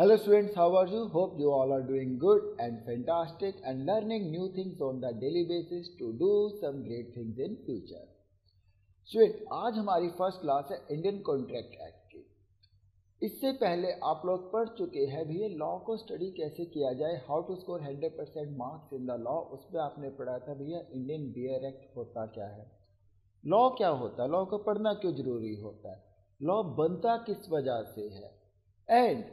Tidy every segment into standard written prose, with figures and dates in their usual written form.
Hello students, how are you? Hope you all are doing good and fantastic and learning new things on the daily basis to do some great things in future. Student, आज हमारी first class है Indian contract act की। इससे पहले आप लोग पढ़ चुके हैं भैया लॉ को स्टडी कैसे किया जाए, how to score 100% marks in the law. उसमें आपने पढ़ा था भैया इंडियन बियर एक्ट होता क्या है, लॉ क्या होता है, लॉ को पढ़ना क्यों जरूरी होता है, लॉ बनता किस वजह से है एंड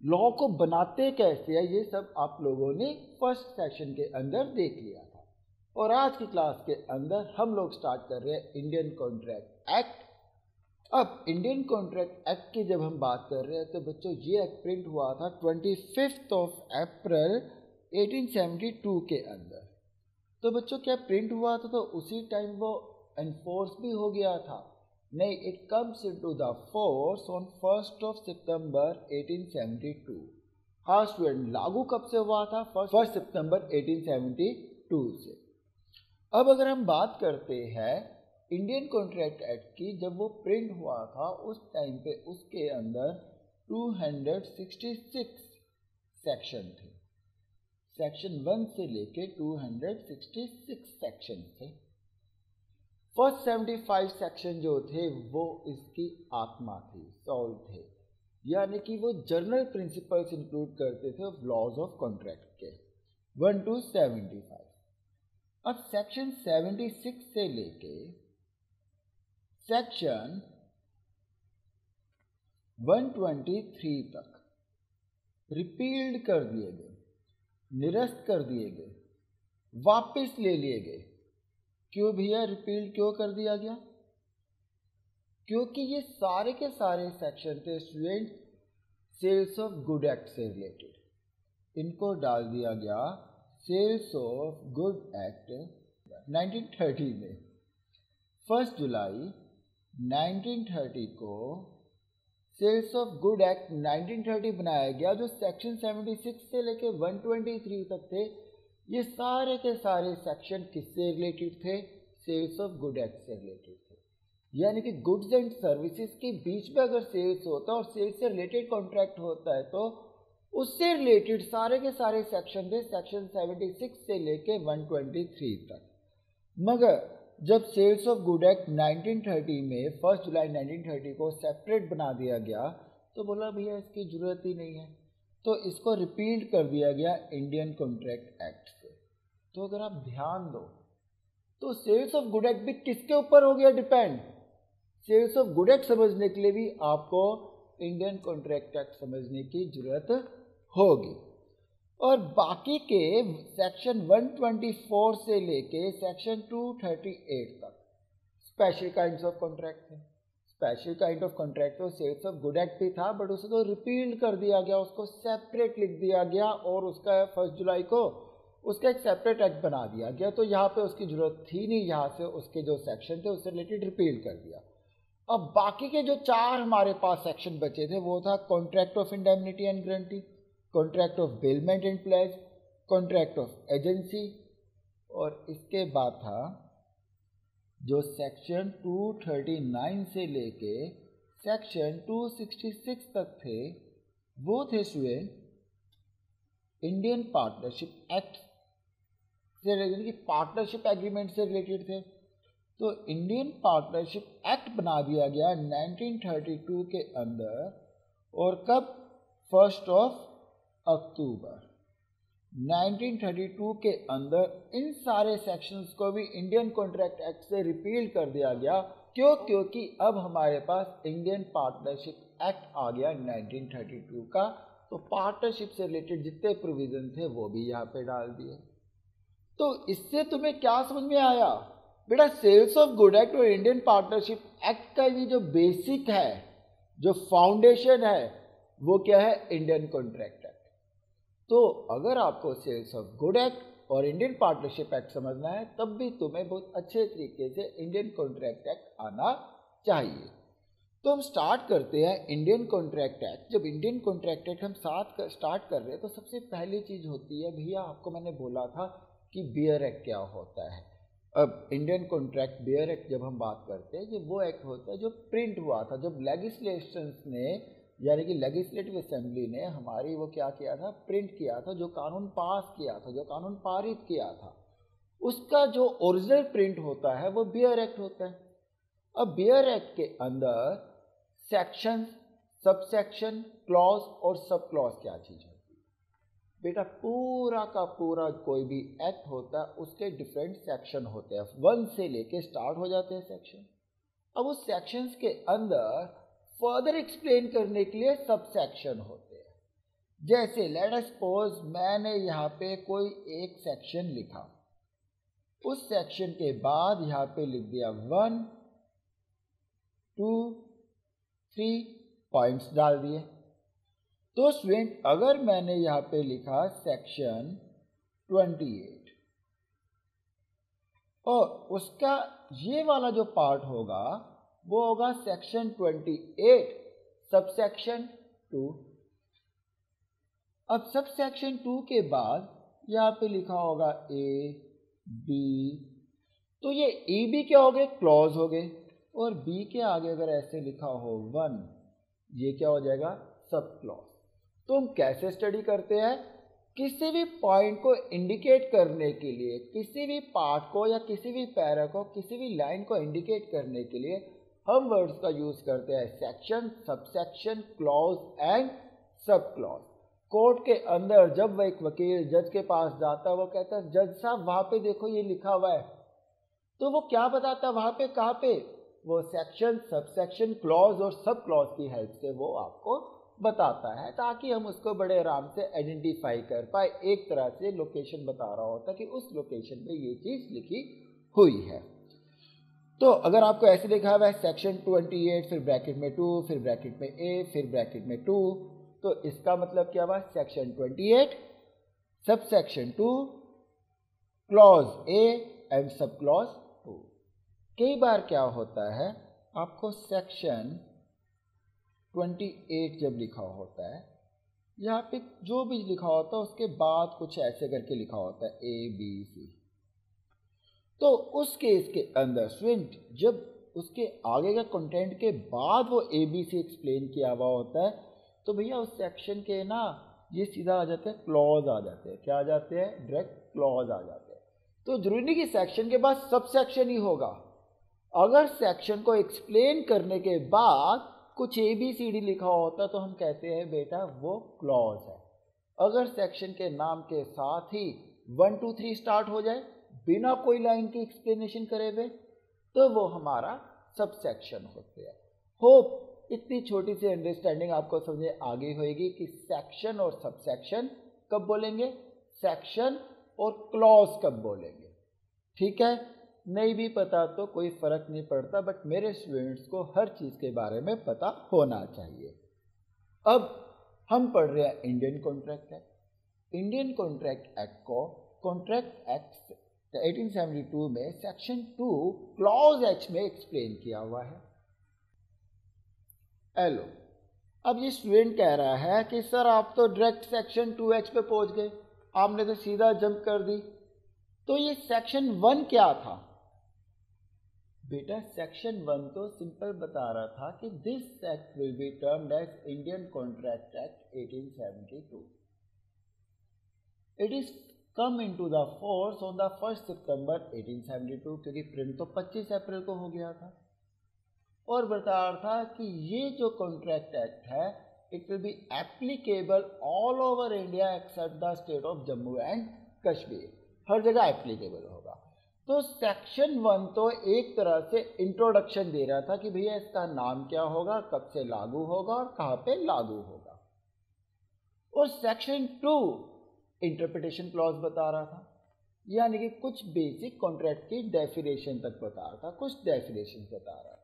लॉ को बनाते कैसे है, ये सब आप लोगों ने फर्स्ट सेशन के अंदर देख लिया था। और आज की क्लास के अंदर हम लोग स्टार्ट कर रहे हैं इंडियन कॉन्ट्रैक्ट एक्ट। अब इंडियन कॉन्ट्रैक्ट एक्ट की जब हम बात कर रहे हैं तो बच्चों ये एक्ट प्रिंट हुआ था 25 अप्रैल 1872 के अंदर। तो बच्चों क्या प्रिंट हुआ था तो उसी टाइम वो एनफोर्स भी हो गया था? नहीं, it comes into the force on 1 September 1872। हाँ स्टूडेंट, लागू कब से हुआ था? 1 सितंबर 1872 से। अब अगर हम बात करते हैं इंडियन कॉन्ट्रैक्ट एक्ट की, जब वो प्रिंट हुआ था उस टाइम पे उसके अंदर 266 सेक्शन थे। सेक्शन 1 से लेके 266 सेक्शन थे। फर्स्ट 75 सेक्शन जो थे वो इसकी आत्मा थी, सोल थे, यानी कि वो जनरल प्रिंसिपल्स इंक्लूड करते थे लॉज ऑफ कॉन्ट्रैक्ट के 1 to 75। अब सेक्शन 76 से लेके सेक्शन 123 तक रिपील्ड कर दिए गए, निरस्त कर दिए गए, वापस ले लिए गए। क्यों भैया रिपील्ड क्यों कर दिया गया? क्योंकि ये सारे के सारे सेक्शन थे student sales of good act से रिलेटेड, इनको डाल दिया गया सेल्स ऑफ गुड एक्ट 1930 में। 1 जुलाई 1930 को सेल्स ऑफ गुड एक्ट 1930 बनाया गया, जो सेक्शन 76 से लेके 123 तक थे। ये सारे के सारे सेक्शन किससे रिलेटेड थे? सेल्स ऑफ गुड एक्ट से रिलेटेड थे। यानी कि गुड्स एंड सर्विसेज के बीच में अगर सेल्स होता है और सेल्स से रिलेटेड कॉन्ट्रैक्ट होता है तो उससे रिलेटेड सारे के सारे सेक्शन थे, सेक्शन 76 से लेके 123 तक। मगर जब सेल्स ऑफ गुड एक्ट 1930 में 1 जुलाई 1930 को सेपरेट बना दिया गया तो बोला भैया इसकी जरूरत ही नहीं है, तो इसको रिपील कर दिया गया इंडियन कॉन्ट्रैक्ट एक्ट से। तो अगर आप ध्यान दो तो सेल्स ऑफ गुड एक्ट भी किसके ऊपर हो गया depend? Sales of good act समझने के लिए भी आपको इंडियन कॉन्ट्रैक्ट एक्ट समझने की जरूरत होगी। और बाकी के सेक्शन 124 से लेके सेक्शन 238 तक स्पेशल काइंड्स ऑफ कॉन्ट्रैक्ट थे। स्पेशल काइंड ऑफ कॉन्ट्रैक्ट तो सेल्स ऑफ गुड एक्ट भी था, बट उसे तो रिपील कर दिया गया, उसको सेपरेट लिख दिया गया और उसका 1 जुलाई को उसका एक सेपरेट एक्ट बना दिया गया। तो यहाँ पे उसकी जरूरत थी नहीं, यहाँ से उसके जो सेक्शन थे उससे रिलेटेड रिपील कर दिया। अब बाकी के जो 4 हमारे पास सेक्शन बचे थे वो था contract of indemnity and guarantee, contract of bailment and pledge, contract of agency, और इसके बाद था जो सेक्शन 239 से लेके सेक्शन 266 तक थे, वो थे स्टूडेंट इंडियन पार्टनरशिप एक्ट से रिलेटेड, कि पार्टनरशिप एग्रीमेंट से रिलेटेड थे। तो इंडियन पार्टनरशिप एक्ट बना दिया गया 1932 के अंदर, और कब? 1 अक्टूबर 1932 के अंदर इन सारे सेक्शंस को भी इंडियन कॉन्ट्रैक्ट एक्ट से रिपील कर दिया गया। क्यों? क्योंकि अब हमारे पास इंडियन पार्टनरशिप एक्ट आ गया 1932 का, तो पार्टनरशिप से रिलेटेड जितने प्रोविजन थे वो भी यहाँ पे डाल दिए। तो इससे तुम्हें क्या समझ में आया बेटा? सेल्स ऑफ गुड एक्ट और इंडियन पार्टनरशिप एक्ट का ये जो बेसिक है, जो फाउंडेशन है, वो क्या है? Indian contract act. तो अगर आपको सेल्स ऑफ गुड एक्ट और इंडियन पार्टनरशिप एक्ट समझना है तब भी तुम्हें बहुत अच्छे तरीके से इंडियन कॉन्ट्रैक्ट एक्ट आना चाहिए। तो हम स्टार्ट करते हैं इंडियन कॉन्ट्रैक्ट एक्ट। जब इंडियन कॉन्ट्रैक्ट एक्ट हम स्टार्ट कर रहे हैं तो सबसे पहली चीज़ होती है भैया, आपको मैंने बोला था कि बियर एक्ट क्या होता है। अब इंडियन कॉन्ट्रैक्ट बियर एक्ट जब हम बात करते हैं, ये वो एक्ट होता है जो प्रिंट हुआ था, जब लेजिस्लेशंस ने यानी कि लेजिस्लेटिव असेंबली ने हमारी वो क्या किया था, प्रिंट किया था, जो कानून पास किया था, जो कानून पारित किया था, उसका जो ओरिजिनल प्रिंट होता है वो बियर एक्ट होता है। अब बियर एक्ट के अंदर सेक्शन, सब सेक्शन, क्लॉज और सब क्लॉज क्या चीज होती है बेटा? पूरा का पूरा कोई भी एक्ट होता है उसके डिफरेंट सेक्शन होते हैं, 1 से लेके स्टार्ट हो जाते हैं सेक्शन। अब उस सेक्शंस के अंदर फर्दर एक्सप्लेन करने के लिए सब सेक्शन होते हैं। जैसे लेट अस सपोज मैंने यहाँ पे कोई एक सेक्शन लिखा, उस सेक्शन के बाद यहाँ पे लिख दिया 1 2 3 पॉइंट्स डाल दिए। तो स्टूडेंट अगर मैंने यहाँ पे लिखा सेक्शन 28 और उसका ये वाला जो पार्ट होगा वो होगा सेक्शन 28 सब सेक्शन 2। अब सब सेक्शन 2 के बाद यहाँ पे लिखा होगा ए बी, तो ये ए बी क्या हो गए, क्लॉज हो गए, और बी के आगे अगर ऐसे लिखा हो 1, ये क्या हो जाएगा, सब क्लॉज। तो हम कैसे स्टडी करते हैं? किसी भी पॉइंट को इंडिकेट करने के लिए, किसी भी पार्ट को या किसी भी पैरा को, किसी भी लाइन को इंडिकेट करने के लिए हम वर्ड्स का यूज करते हैं section, sub section, clause and sub clause. Court के अंदर जब वह एक वकील जज के पास जाता है, वो कहता है जज साहब वहां पे देखो ये लिखा हुआ है, तो वो क्या बताता है वहां पे, कहाँ पे, वो सेक्शन, सब सेक्शन, क्लॉज और सब क्लॉज की हेल्प से वो आपको बताता है, ताकि हम उसको बड़े आराम से आइडेंटिफाई कर पाए। एक तरह से लोकेशन बता रहा होता है कि उस लोकेशन पे ये चीज लिखी हुई है। तो अगर आपको ऐसे लिखा हुआ है सेक्शन 28 फिर ब्रैकेट में 2 फिर ब्रैकेट में ए फिर ब्रैकेट में 2, तो इसका मतलब क्या हुआ, section 28 sub section 2 clause A and sub clause 2। कई बार क्या होता है, आपको सेक्शन 28 जब लिखा होता है, यहाँ पे जो भी लिखा होता है उसके बाद कुछ ऐसे करके लिखा होता है ए बी सी, तो उस केस के अंदर स्टूडेंट जब उसके आगे का कंटेंट के बाद वो ए बी सी एक्सप्लेन किया हुआ होता है, तो भैया उस सेक्शन के ना ये सीधा आ जाते हैं क्लॉज आ जाते हैं। क्या आ जाते हैं, डायरेक्ट क्लॉज आ जाते हैं। तो जरूरी नहीं कि सेक्शन के बाद सब सेक्शन ही होगा। अगर सेक्शन को एक्सप्लेन करने के बाद कुछ ए बी सी डी लिखा होता तो हम कहते हैं बेटा वो क्लॉज है। अगर सेक्शन के नाम के साथ ही 1 2 3 स्टार्ट हो जाए बिना कोई लाइन की एक्सप्लेनेशन करे हुए, तो वो हमारा सब सेक्शन होते हैं। होप इतनी छोटी सी अंडरस्टैंडिंग आपको समझ आ गई होगी कि सेक्शन और सब सेक्शन कब बोलेंगे, सेक्शन और क्लॉज कब बोलेंगे। ठीक है, नहीं भी पता तो कोई फर्क नहीं पड़ता, बट मेरे स्टूडेंट्स को हर चीज़ के बारे में पता होना चाहिए। अब हम पढ़ रहे हैं Indian contract act. Indian contract act को कॉन्ट्रैक्ट एक्ट 1872 में सेक्शन 2 क्लॉज एच में एक्सप्लेन किया हुआ है। हेलो, अब ये स्टूडेंट कह रहा है कि सर आप तो डायरेक्ट सेक्शन 2H पे पहुंच गए, आपने तो सीधा जंप कर दी, तो ये सेक्शन 1 क्या था? बेटा सेक्शन 1 तो सिंपल बता रहा था कि this act will be termed as Indian contract act 1872। It is come into the force on the 1 September 1872, क्योंकि प्रिंट तो 25 अप्रैल को हो गया था, और बता रहा था कि ये जो कॉन्ट्रैक्ट एक्ट है it will be applicable all over India except the state of Jammu and Kashmir, हर जगह एप्लीकेबल होगा। तो सेक्शन 1 तो एक तरह से इंट्रोडक्शन दे रहा था कि भैया इसका नाम क्या होगा, कब से लागू होगा और कहाँ पे लागू होगा। और सेक्शन 2 इंटरप्रिटेशन क्लॉज बता रहा था, यानी कि कुछ बेसिक कॉन्ट्रैक्ट की डेफिनेशन तक बता रहा था, कुछ डेफिनेशन बता रहा था।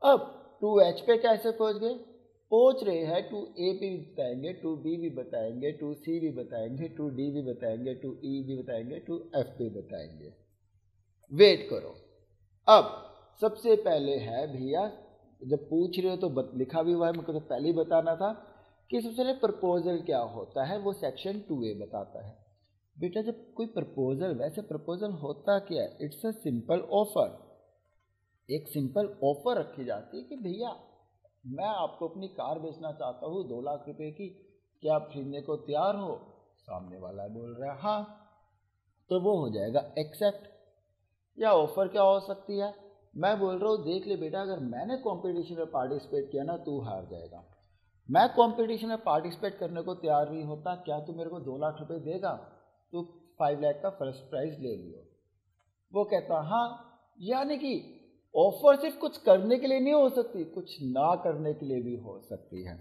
अब 2H पे कैसे पहुंच गए, पहुंच रहे हैं 2A पे भी बताएंगे, 2B भी बताएंगे, 2C भी बताएंगे, 2D भी बताएंगे, 2E भी बताएंगे, 2F भी बताएंगे। वेट करो। अब सबसे पहले है भैया, जब पूछ रहे हो तो लिखा भी हुआ है, मुझको तो पहले ही बताना था कि सबसे पहले प्रपोजल क्या होता है, वो सेक्शन 2A बताता है। बेटा जब कोई प्रपोजल, वैसे प्रपोजल होता क्या है, इट्स अ सिंपल ऑफर। एक सिंपल ऑफर रखी जाती है कि भैया मैं आपको अपनी कार बेचना चाहता हूँ 2 लाख रुपए की, क्या आप खरीदने को तैयार हो? सामने वाला बोल रहा है हाँ, तो वो हो जाएगा एक्सेप्ट। या ऑफर क्या हो सकती है, मैं बोल रहा हूँ देख ले बेटा, अगर मैंने कंपटीशन में पार्टिसिपेट किया ना तू हार जाएगा, मैं कंपटीशन में पार्टिसिपेट करने को तैयार नहीं होता, क्या तू मेरे को 2 लाख रुपए देगा? तो 5 लाख का फर्स्ट प्राइज ले लियो। वो कहता हाँ। यानी कि ऑफर सिर्फ कुछ करने के लिए नहीं हो सकती, कुछ ना करने के लिए भी हो सकती है।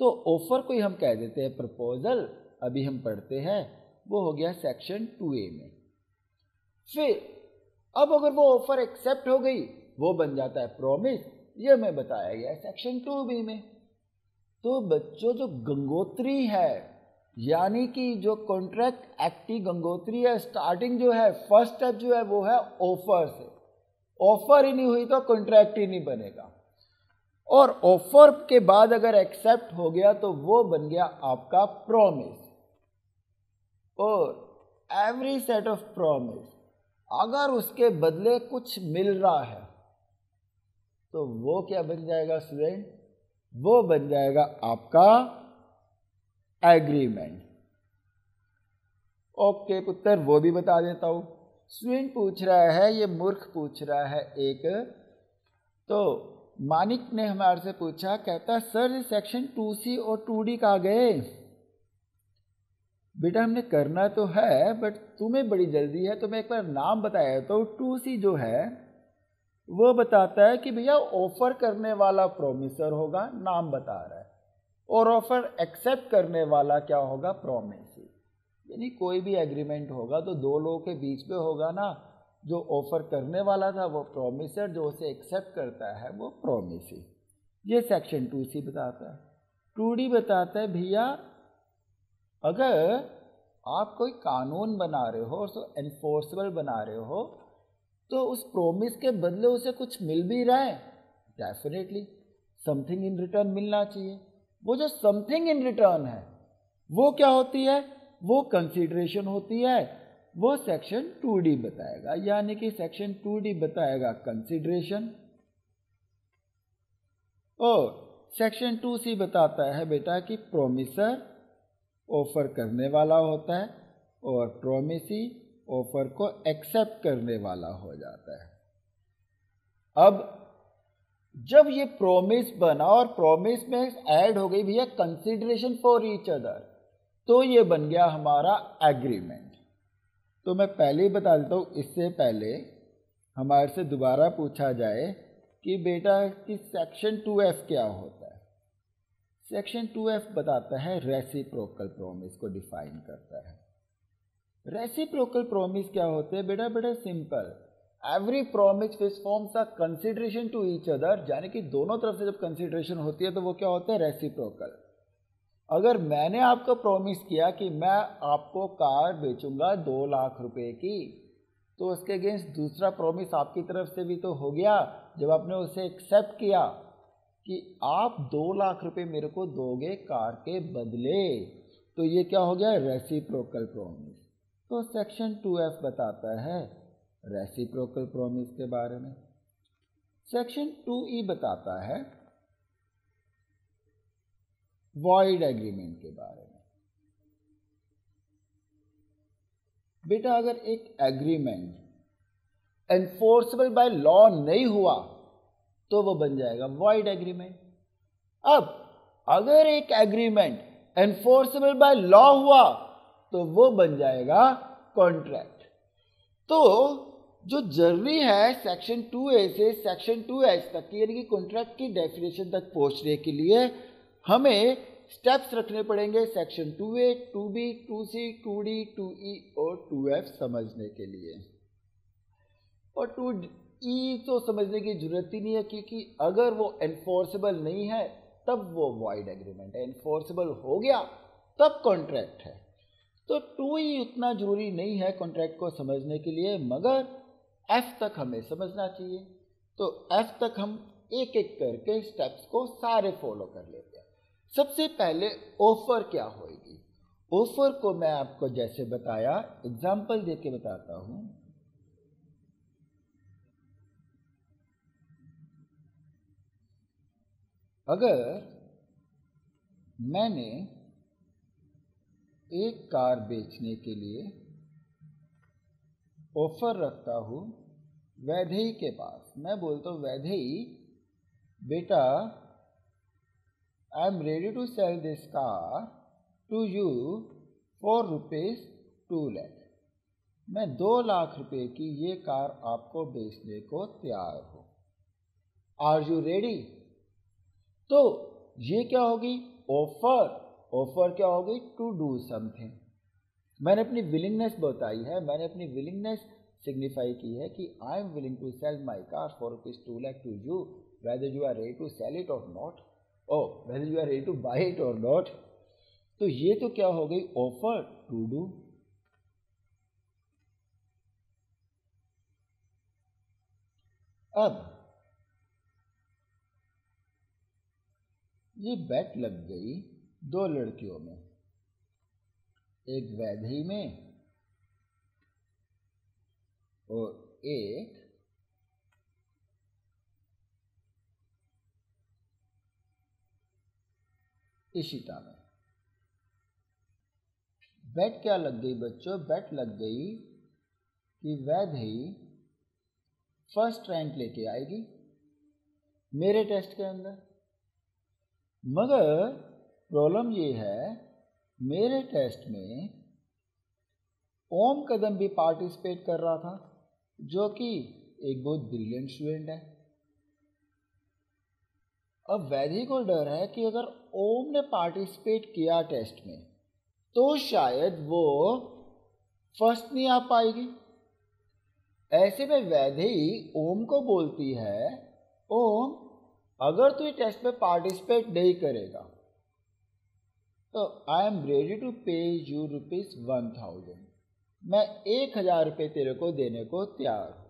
तो ऑफर को ही हम कह देते हैं प्रपोजल। अभी हम पढ़ते हैं, वो हो गया सेक्शन 2A में। फिर अब अगर वो ऑफर एक्सेप्ट हो गई, वो बन जाता है प्रॉमिस। ये मैं बताया गया सेक्शन 2B में। तो बच्चों जो गंगोत्री है, यानी कि जो कॉन्ट्रैक्ट एक्ट गंगोत्री है, स्टार्टिंग जो है फर्स्ट स्टेप जो है वो है ऑफर से। ऑफर ही नहीं हुई तो कॉन्ट्रैक्ट ही नहीं बनेगा। और ऑफर के बाद अगर एक्सेप्ट हो गया तो वो बन गया आपका प्रॉमिस। और एवरी सेट ऑफ प्रॉमिस, अगर उसके बदले कुछ मिल रहा है तो वो क्या बन जाएगा स्टूडेंट? वो बन जाएगा आपका एग्रीमेंट। ओके पुत्र, वो भी बता देता हूं। स्टूडेंट पूछ रहा है, ये मूर्ख पूछ रहा है एक, तो मानिक ने हमारे से पूछा, कहता सर सेक्शन 2C और 2D कहाँ गए? बेटा हमने करना तो है, बट तुम्हें बड़ी जल्दी है तो मैं एक बार नाम बताया। तो 2C जो है वो बताता है कि भैया ऑफर करने वाला प्रोमिसर होगा, नाम बता रहा है, और ऑफर एक्सेप्ट करने वाला क्या होगा? प्रोमिसर। यानी कोई भी एग्रीमेंट होगा तो दो लोगों के बीच में होगा ना। जो ऑफर करने वाला था वो प्रोमिसर, जो उसे एक्सेप्ट करता है वो प्रोमिसर। ये सेक्शन 2C बताता है। 2D बताता है भैया अगर आप कोई कानून बना रहे हो और एनफोर्सेबल बना रहे हो तो उस प्रोमिस के बदले उसे कुछ मिल भी रहा है, डेफिनेटली समथिंग इन रिटर्न मिलना चाहिए। वो जो समथिंग इन रिटर्न है वो क्या होती है? वो कंसीडरेशन होती है। वो सेक्शन 2D बताएगा, यानी कि सेक्शन 2D बताएगा कंसीडरेशन। और सेक्शन 2C बताता है बेटा कि प्रोमिसर ऑफर करने वाला होता है और प्रोमिसी ऑफर को एक्सेप्ट करने वाला हो जाता है। अब जब ये प्रोमिस बना और प्रोमिस में ऐड हो गई भैया कंसीडरेशन फॉर ईच अदर, तो ये बन गया हमारा एग्रीमेंट। तो मैं पहले ही बता देता हूँ, इससे पहले हमारे से दोबारा पूछा जाए कि बेटा कि सेक्शन 2F क्या होता है। सेक्शन 2F बताता है रेसिप्रोकल प्रोमिस को डिफाइन करता है। रेसिप्रोकल प्रोमिस क्या होते हैं बेटा? बड़ा simple, every promise which forms a consideration to each other, यानी कि दोनों तरफ से जब कंसीडरेशन होती है तो वो क्या होता है? रेसिप्रोकल। अगर मैंने आपको प्रॉमिस किया कि मैं आपको कार बेचूंगा 2 लाख रुपए की, तो उसके अगेंस्ट दूसरा प्रॉमिस आपकी तरफ से भी तो हो गया जब आपने उसे एक्सेप्ट किया कि आप 2 लाख रुपए मेरे को दोगे कार के बदले। तो ये क्या हो गया? Reciprocal promise. तो सेक्शन 2F बताता है रेसिप्रोकल प्रॉमिस के बारे में। सेक्शन 2E बताता है वॉइड एग्रीमेंट के बारे में। बेटा अगर एक एग्रीमेंट एनफोर्सेबल बाय लॉ नहीं हुआ तो वो बन जाएगा वॉइड एग्रीमेंट। अब अगर एक एग्रीमेंट एनफोर्सेबल बाय लॉ हुआ तो वो बन जाएगा कॉन्ट्रैक्ट। तो जो जर्नी है सेक्शन 2A से सेक्शन 2H तक की, यानी कि कॉन्ट्रैक्ट की डेफिनेशन तक पहुंचने के लिए हमें स्टेप्स रखने पड़ेंगे section 2A, 2B, 2C, 2D, 2E और 2F समझने के लिए। और 2E तो समझने की जरूरत ही नहीं है, क्योंकि अगर वो एनफोर्सेबल नहीं है तब वो वॉइड एग्रीमेंट है, एनफोर्सेबल हो गया तब कॉन्ट्रैक्ट है। तो 2E उतना जरूरी नहीं है कॉन्ट्रैक्ट को समझने के लिए, मगर F तक हमें समझना चाहिए। तो F तक हम एक एक करके स्टेप्स को सारे फॉलो कर लेते हैं। सबसे पहले ऑफर क्या होगी? ऑफर को मैं आपको जैसे बताया एग्जाम्पल देके बताता हूं। अगर मैंने एक कार बेचने के लिए ऑफर रखता हूँ वैदेही के पास, मैं बोलता हूँ वैदेही बेटा, I am ready to sell this car to you for ₹2 lakh, मैं 2 लाख रुपए की ये कार आपको बेचने को तैयार हूँ, आर यू रेडी। तो ये क्या होगी, ऑफर। ऑफर क्या होगी, टू डू समथिंग। मैंने अपनी विलिंगनेस बताई है, मैंने अपनी विलिंगनेस सिग्निफाई की है कि I am willing to sell my car for ₹2 lakh to you, whether you are ready to sell it और not, or whether you are ready to buy it और नॉट। तो ये तो क्या हो गई, ऑफर टू डू। अब ये बेट लग गई 2 लड़कियों में, एक वैदेही में और एक इशिता में। बेट क्या लग गई बच्चों, बेट लग गई कि वैदेही फर्स्ट रैंक लेके आएगी मेरे टेस्ट के अंदर। मगर प्रॉब्लम ये है, मेरे टेस्ट में ओम कदम भी पार्टिसिपेट कर रहा था, जो कि एक बहुत ब्रिलियंट स्टूडेंट है। अब वैदेही को डर है कि अगर ओम ने पार्टिसिपेट किया टेस्ट में तो शायद वो फर्स्ट नहीं आ पाएगी। ऐसे में वैदेही ओम को बोलती है, ओम अगर तू टेस्ट में पार्टिसिपेट नहीं करेगा तो आई एम रेडी टू पे यू ₹1000, मैं 1000 रुपये तेरे को देने को तैयार हूं।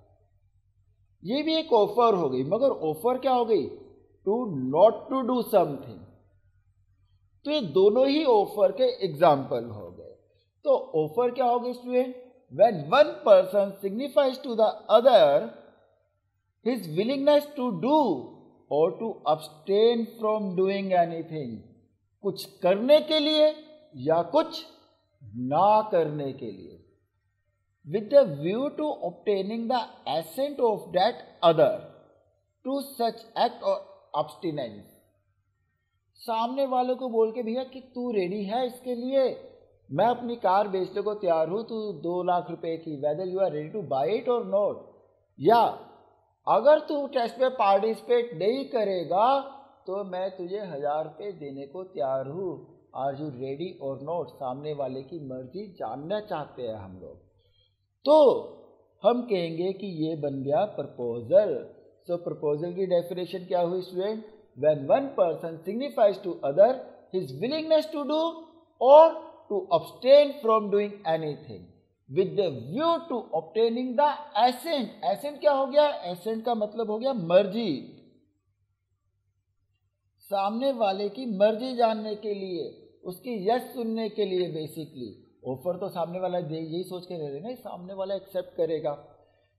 ये भी एक ऑफर हो गई, मगर ऑफर क्या हो गई, to not to do something. तो ये दोनों ही ऑफर के एग्जाम्पल हो गए। तो ऑफर क्या हो गई student, when one person signifies to the other his willingness to do or to abstain from doing anything, कुछ करने के लिए या कुछ ना करने के लिए, with the view to obtaining the assent of that other to such act or abstinence। सामने वाले को बोल के, भैया कि तू रेडी है इसके लिए, मैं अपनी कार बेचने को तैयार हूं, तू 2 लाख रुपए की, whether you are ready to buy it और नॉट, या अगर तू टेस्ट में पार्टिसिपेट नहीं करेगा तो मैं तुझे 1000 रुपये देने को तैयार हूँ, आर यू रेडी और नॉट। सामने वाले की मर्जी जानना चाहते हैं हम लोग, तो हम कहेंगे कि ये बन गया प्रपोजल। सो प्रपोजल की डेफिनेशन क्या हुई student, when one person signifies to other his willingness to do or to abstain from doing anything with the view to obtaining the assent. Assent क्या हो गया, एसेंट का मतलब हो गया मर्जी, सामने वाले की मर्जी जानने के लिए, उसकी यस सुनने के लिए। बेसिकली ऑफर तो सामने वाला यही सोच के दे देना, सामने वाला एक्सेप्ट करेगा।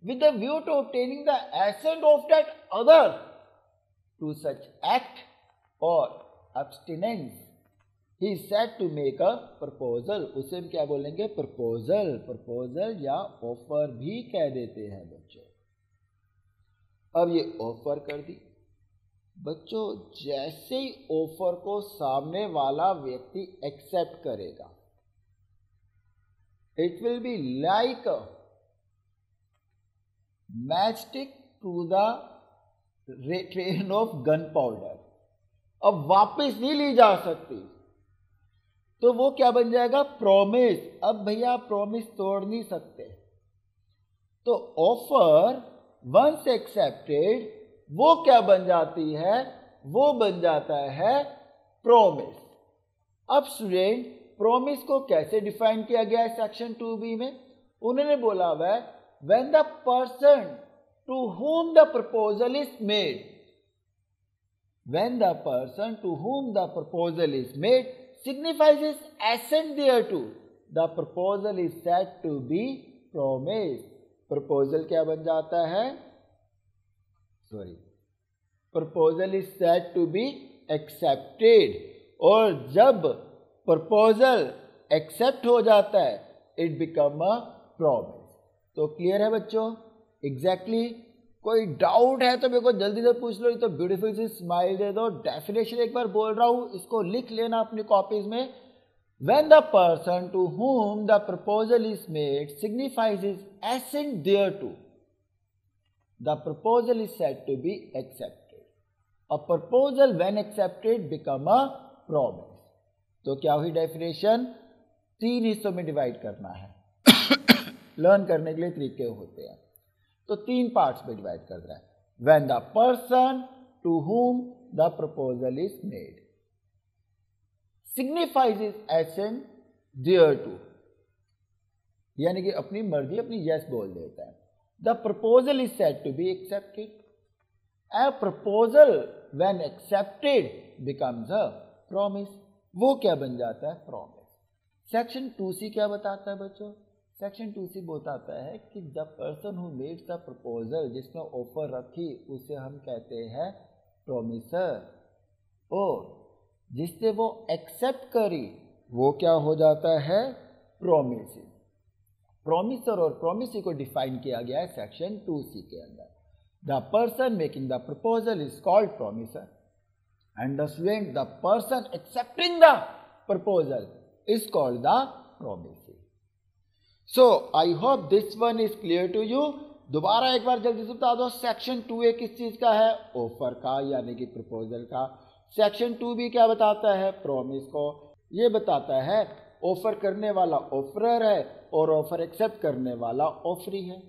With the view to obtaining the assent of that other to such act or abstinence he said to make a proposal. उसे हम क्या बोलेंगे, प्रपोजल। प्रपोजल या ऑफर भी कह देते हैं बच्चों। अब ये ऑफर कर दी बच्चों, जैसे ही ऑफर को सामने वाला व्यक्ति एक्सेप्ट करेगा, it will be like a matchstick to the train of gunpowder. अब वापस नहीं ली जा सकती, तो वो क्या बन जाएगा, प्रॉमिस। अब भैया प्रॉमिस तोड़ नहीं सकते, तो ऑफर वंस एक्सेप्टेड वो क्या बन जाती है, वो बन जाता है प्रॉमिस। अब स्टूडेंट प्रॉमिस को कैसे डिफाइन किया गया है सेक्शन 2B में, उन्होंने बोला हुआ है when the person to whom the proposal is made, when the person to whom the proposal is made signifies his assent thereto, the proposal is said to be promise। proposal क्या बन जाता है, proposal is said to be accepted, और जब proposal accept हो जाता है it become a promise. तो क्लियर है बच्चों? एग्जैक्टली कोई डाउट है तो मेरे को जल्दी से पूछ लो, तो ब्यूटीफुल सी स्माइल दे दो। डेफिनेशन एक बार बोल रहा हूं, इसको लिख लेना अपनी कॉपीज में। When the person to whom the proposal is made signifies his assent thereto, the proposal is said to be accepted. A proposal when accepted become a promise. तो क्या हुई डेफिनेशन? 3 हिस्सों में डिवाइड करना है। लर्न करने के लिए तरीके होते हैं, तो 3 पार्ट्स में डिवाइड कर रहा है। When the person to whom the proposal is made signifies his assent thereto, यानी कि अपनी मर्जी, अपनी यस बोल देता है। The proposal is said to be accepted. A proposal when accepted becomes a promise. वो क्या बन जाता है? प्रॉमिस। सेक्शन 2C क्या बताता है बच्चों? सेक्शन 2C बताता है कि the person who makes the proposal, जिसने ऑफर रखी उसे हम कहते हैं प्रोमिसर, और जिससे वो एक्सेप्ट करी वो क्या हो जाता है? प्रोमिसी। प्रोमिसर और प्रोमिसी को डिफाइन किया गया है सेक्शन 2C के अंदर। The person making the proposal is called promisor and the student, the person accepting the proposal is called the promisee. So I hope this one is clear to you. दोबारा एक बार जल्दी से बता दो, section 2A किस चीज का है? ऑफर का, यानी कि प्रपोजल का। सेक्शन 2B क्या बताता है? प्रॉमिस को। ये बताता है ऑफर करने वाला ऑफरर है और ऑफर एक्सेप्ट करने वाला ऑफरी है,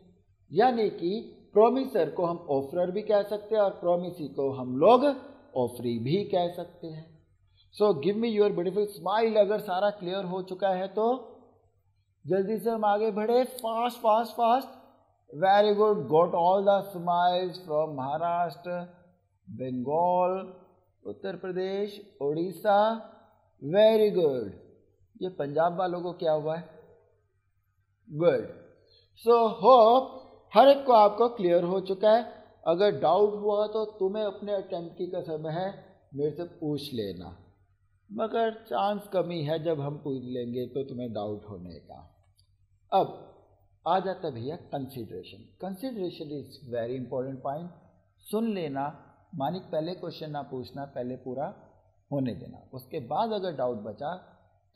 यानी कि प्रोमिसर को हम ऑफरर भी कह सकते हैं और प्रोमिसी को हम लोग ऑफरी भी कह सकते हैं। सो give me your beautiful smile. अगर सारा क्लियर हो चुका है तो जल्दी से हम आगे बढ़े। Fast fast fast. Very good, got all the smiles from Maharashtra, Bengal, Uttar Pradesh, Orissa. Very good. ये पंजाब वालों को क्या हुआ है? गुड। सो होप हर एक को आपको क्लियर हो चुका है। अगर डाउट हुआ तो तुम्हें अपने अटेम्प्ट की कसम है मेरे से पूछ लेना, मगर चांस कमी है जब हम पूछ लेंगे तो तुम्हें डाउट होने का। अब आ जाता भैया consideration. Consideration is very important point. सुन लेना, मानिक पहले क्वेश्चन ना पूछना, पहले पूरा होने देना, उसके बाद अगर डाउट बचा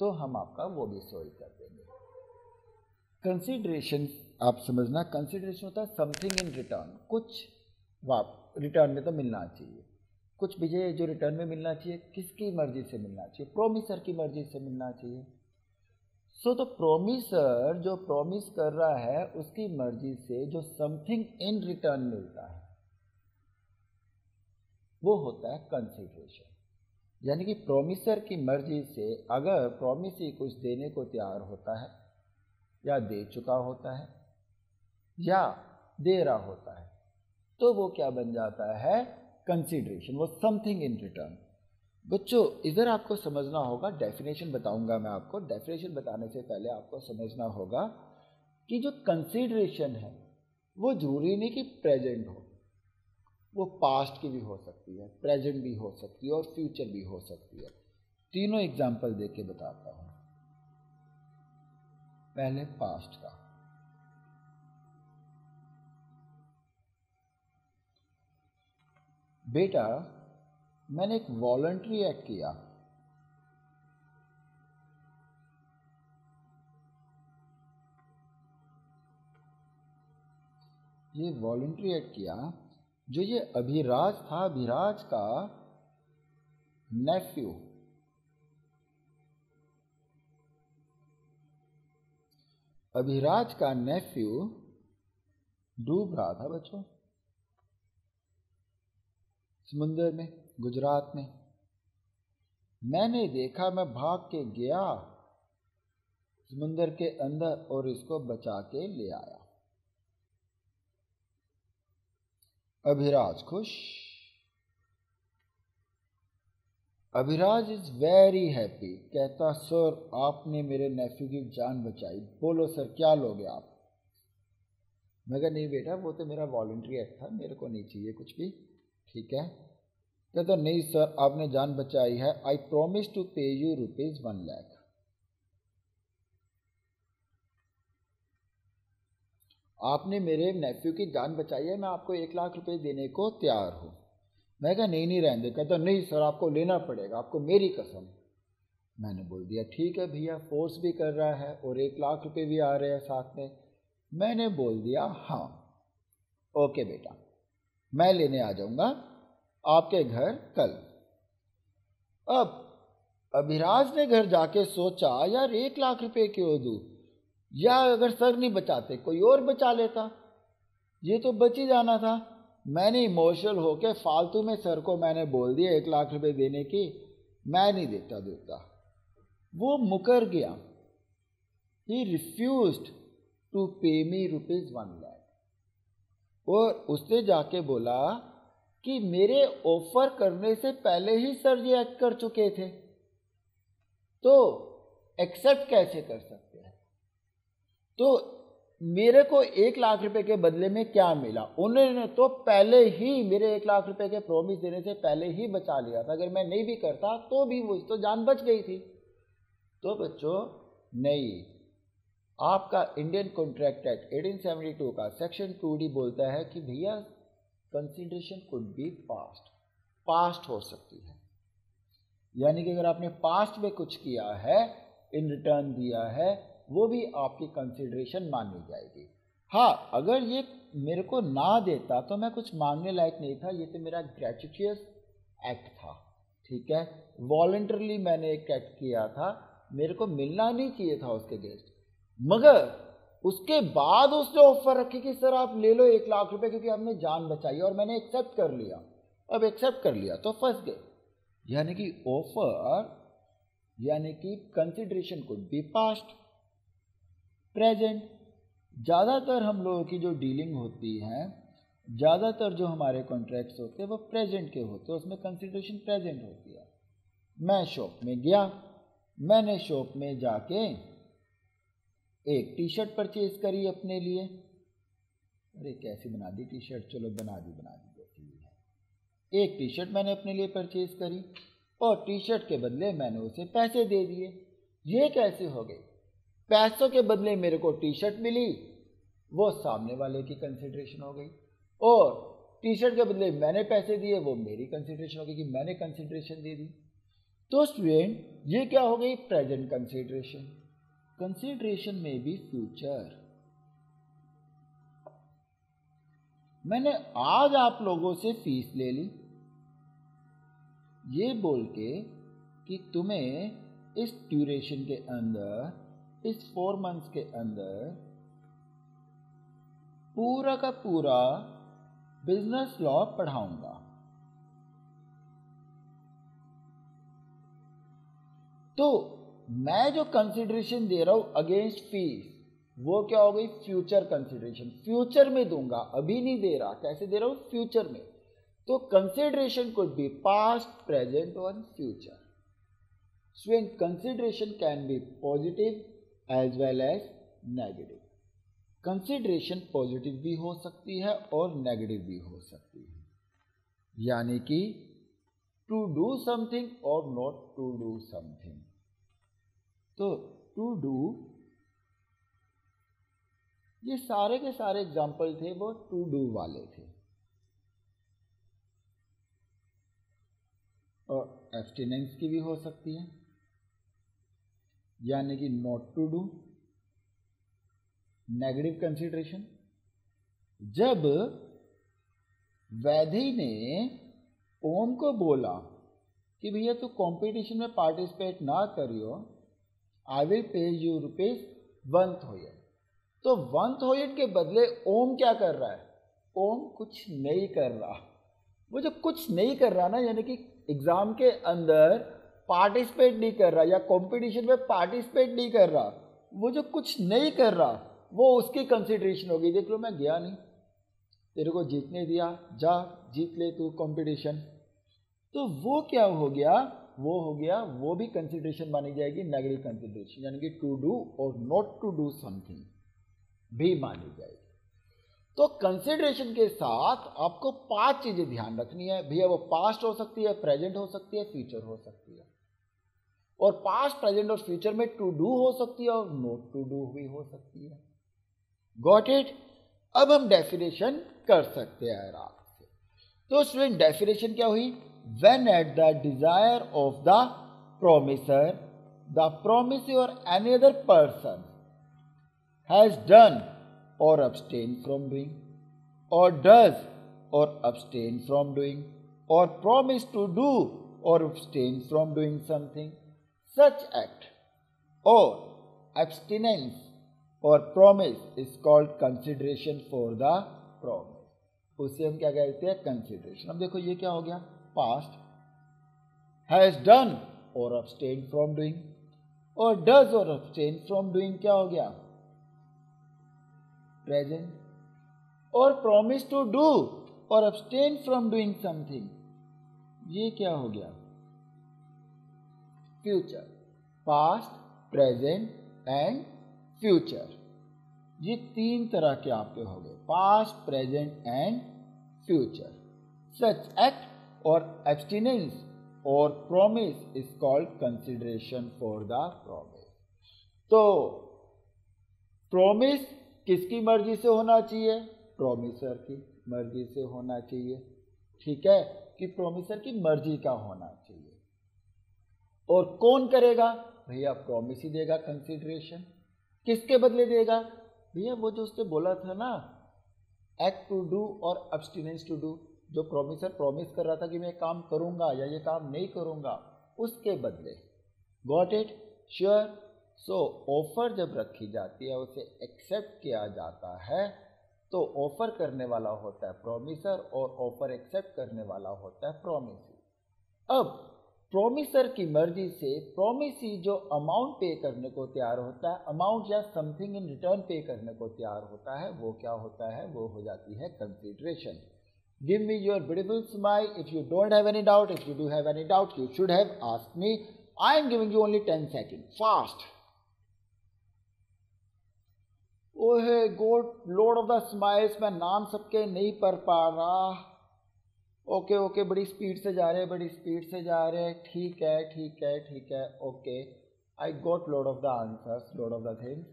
तो हम आपका वो भी सॉल्व कर देंगे। कंसीडरेशन आप समझना, कंसीडरेशन होता है समथिंग इन रिटर्न। कुछ रिटर्न में तो मिलना चाहिए, कुछ भी जो रिटर्न में मिलना चाहिए किसकी मर्जी से मिलना चाहिए? प्रोमिसर की मर्जी से मिलना चाहिए। सो तो प्रोमिसर जो प्रॉमिस कर रहा है उसकी मर्जी से जो समथिंग इन रिटर्न मिलता है वो होता है कंसीडरेशन। यानी कि प्रोमिसर की मर्जी से अगर प्रोमिसी कुछ देने को तैयार होता है या दे चुका होता है या दे रहा होता है तो वो क्या बन जाता है? कंसीडरेशन, वो समथिंग इन रिटर्न। बच्चों इधर आपको समझना होगा, डेफिनेशन बताऊंगा मैं आपको। डेफिनेशन बताने से पहले आपको समझना होगा कि जो कंसीडरेशन है वो जरूरी नहीं कि प्रेजेंट हो, वो पास्ट की भी हो सकती है, प्रेजेंट भी हो सकती है और फ्यूचर भी हो सकती है। तीनों एग्जाम्पल दे के बताता हूं। पहले पास्ट का। बेटा मैंने एक वॉलंटरी एक्ट किया, ये वॉलंटरी एक्ट किया जो ये अभिराज था, अभिराज का नेफ्यू, अभिराज का नेफ्यू डूब रहा था बच्चों समुंदर में, गुजरात में। मैंने देखा, मैं भाग के गया समुंदर के अंदर और इसको बचा के ले आया। अभिराज खुश, अभिराज इज वेरी हैप्पी, कहता सर आपने मेरे नेफ्यू की जान बचाई। बोलो सर क्या लोगे आप? मैं कहा नहीं बेटा वो तो मेरा वॉलंटरी एक्ट था, मेरे को नहीं चाहिए कुछ भी, ठीक है। कहता नहीं सर आपने जान बचाई है, आई प्रॉमिस टू पे यू ₹1,00,000। आपने मेरे नेफ्यू की जान बचाई है, मैं आपको ₹1,00,000 देने को तैयार हूँ। मैं कहा नहीं नहीं रहने दे। कहता नहीं सर आपको लेना पड़ेगा, आपको मेरी कसम। मैंने बोल दिया ठीक है भैया, फोर्स भी कर रहा है और ₹1,00,000 भी आ रहे हैं साथ में। मैंने बोल दिया हाँ ओके बेटा, मैं लेने आ जाऊंगा आपके घर कल। अब अभिराज ने घर जाके सोचा यार ₹1,00,000 क्यों दूं, या अगर सर नहीं बचाते कोई और बचा लेता, ये तो बच ही जाना था। मैंने इमोशनल होके फालतू में सर को मैंने बोल दिया ₹1,00,000 देने की, मैं नहीं देता। वो मुकर गया। ही रिफ्यूज्ड टू पे मी ₹1,00,000 और उसने जाके बोला कि मेरे ऑफर करने से पहले ही सर ये एक्ट कर चुके थे, तो एक्सेप्ट कैसे कर सकते हैं। तो मेरे को ₹1,00,000 के बदले में क्या मिला, उन्होंने तो पहले ही मेरे ₹1,00,000 के प्रॉमिस देने से पहले ही बचा लिया था। अगर मैं नहीं भी करता तो भी वो तो जान बच गई थी। तो बच्चों नहीं, आपका इंडियन कॉन्ट्रैक्ट एक्ट 1872 का सेक्शन 2D बोलता है कि भैया कंसिडरेशन कुड बी पास्ट हो सकती है। यानी कि अगर आपने पास्ट में कुछ किया है, इन रिटर्न दिया है, वो भी आपकी कंसिडरेशन मानी जाएगी। हाँ, अगर ये मेरे को ना देता तो मैं कुछ मांगने लायक नहीं था, ये तो मेरा ग्रेचुइटियस एक्ट था, ठीक है। वॉलंटरली मैंने एक एक्ट किया था, मेरे को मिलना नहीं चाहिए था उसके गेस्ट, मगर उसके बाद उसने ऑफर रखी कि सर आप ले लो ₹1,00,000 क्योंकि आपने जान बचाई, और मैंने एक्सेप्ट कर लिया। अब एक्सेप्ट कर लिया तो फंस गए। यानी कि ऑफर यानी कि consideration could be past, present. ज़्यादातर हम लोगों की जो डीलिंग होती है, ज़्यादातर जो हमारे कॉन्ट्रैक्ट्स होते हैं वो प्रेजेंट के होते हैं, उसमें कंसिडरेशन प्रेजेंट होती है। मैं शॉप में गया, मैंने शॉप में जाके एक टी शर्ट परचेज करी अपने लिए। अरे कैसी बना दी टी शर्ट, चलो बना दी जैसी है। एक टी शर्ट मैंने अपने लिए परचेज करी और टी शर्ट के बदले मैंने उसे पैसे दे दिए। ये कैसे हो गई, पैसों के बदले मेरे को टी शर्ट मिली, वो सामने वाले की कंसिडरेशन हो गई, और टी शर्ट के बदले मैंने पैसे दिए, वो मेरी कंसिडरेशन हो गई कि मैंने कंसिडरेशन दे दी। तो स्टूडेंट ये क्या हो गई, प्रेजेंट कंसिडरेशन। कंसिडरेशन में भी फ्यूचर। मैंने आज आप लोगों से फीस ले ली, ये बोल के कि तुम्हें इस ड्यूरेशन के अंदर, इस 4 मंथ्स के अंदर पूरा का पूरा बिजनेस लॉ पढ़ाऊंगा। तो मैं जो कंसिडरेशन दे रहा हूं अगेंस्ट फीस, वो क्या हो गई, फ्यूचर कंसिडरेशन। फ्यूचर में दूंगा, अभी नहीं दे रहा। कैसे दे रहा हूं, फ्यूचर में। तो consideration could be past, present और future. So consideration can be positive as well as negative. Consideration positive भी हो सकती है और नेगेटिव भी हो सकती है। यानी कि टू डू समथिंग और नॉट टू डू समथिंग। तो टू डू, ये सारे के सारे एग्जाम्पल थे वो टू डू वाले थे। और एब्स्टिनेंस की भी हो सकती है, यानी कि not to do, negative consideration. जब वैधि ने ओम को बोला कि भैया तू कंपटीशन में पार्टिसिपेट ना करियो, आई विल पे यू ₹1,000। तो 1,000 के बदले ओम क्या कर रहा है, ओम कुछ नहीं कर रहा। वो जो कुछ नहीं कर रहा ना, यानी कि एग्जाम के अंदर पार्टिसिपेट नहीं कर रहा या कंपटीशन में पार्टिसिपेट नहीं कर रहा, वो जो कुछ नहीं कर रहा वो उसकी कंसिडरेशन होगी। देख लो मैं गया नहीं, तेरे को जीतने दिया, जा जीत ले तू कंपटीशन। तो वो क्या हो गया, वो हो गया, वो भी कंसिडरेशन मानी जाएगी, नेगेटिव कंसिडरेशन। यानी कि टू डू और नॉट टू डू समथिंग भी मानी जाएगी। तो कंसिडरेशन के साथ आपको 5 चीजें ध्यान रखनी है भैया। वो पास्ट हो सकती है, प्रेजेंट हो सकती है, फ्यूचर हो सकती है। और पास्ट, प्रेजेंट और फ्यूचर में टू डू हो सकती है और नॉट टू डू भी हो सकती है। Got it? अब हम डेफिनेशन कर सकते हैं आराम से। तो स्टूडेंट डेफिनेशन क्या हुई? When at the desire of the promisor the promisor or any other person has done or abstain from doing, or does or abstain from doing, or promise to do or abstain from doing something, such act or abstinence or promise is called consideration for the promise. उसे हम क्या कहते हैं? Consideration. अब देखो ये क्या हो गया? पास्ट, हैज डन और abstain from doing, और does और abstain from doing क्या हो गया? प्रेजेंट, और प्रॉमिस टू डू और अब्सटेन फ्रॉम डूइंग समथिंग, ये क्या हो गया? Future. Past, present and future, ये 3 तरह के आपके हो गए, past, present and future. Such act और एब्सटिनेंस और promise is called consideration for the promise. तो प्रॉमिस किसकी मर्जी से होना चाहिए? प्रोमिसर की मर्जी से होना चाहिए। ठीक है, कि प्रोमिसर की मर्जी का होना चाहिए। और कौन करेगा? भैया प्रॉमिस ही देगा कंसिडरेशन। किसके बदले देगा? भैया वो जो उसने बोला था ना, एक्ट टू डू और अब्सटिनेंस टू डू, जो प्रोमिसर प्रॉमिस कर रहा था कि मैं काम करूंगा या ये काम नहीं करूंगा, उसके बदले। Got it? Sure. So offer जब रखी जाती है, उसे एक्सेप्ट किया जाता है, तो ऑफर करने वाला होता है प्रोमिसर और ऑफर एक्सेप्ट करने वाला होता है प्रोमिसी। अब प्रोमिसर की मर्जी से प्रोमिसी जो अमाउंट पे करने को तैयार होता है, अमाउंट या समथिंग इन रिटर्न पे करने को तैयार होता है, वो क्या होता है? वो हो जाती है consideration. Give me your beautiful smile if you don't have any doubt. If you do have any doubt you should have asked me. I am giving you only 10 second. Fast. Oh God, lord of the smiles, मैं नाम सबके नहीं पढ़ पा रहा। Okay okay, बड़ी speed से जा रहे हैं, बड़ी स्पीड से जा रहे हैं। ठीक है ठीक है ठीक है, okay. I got lot of the answers, lot of the things.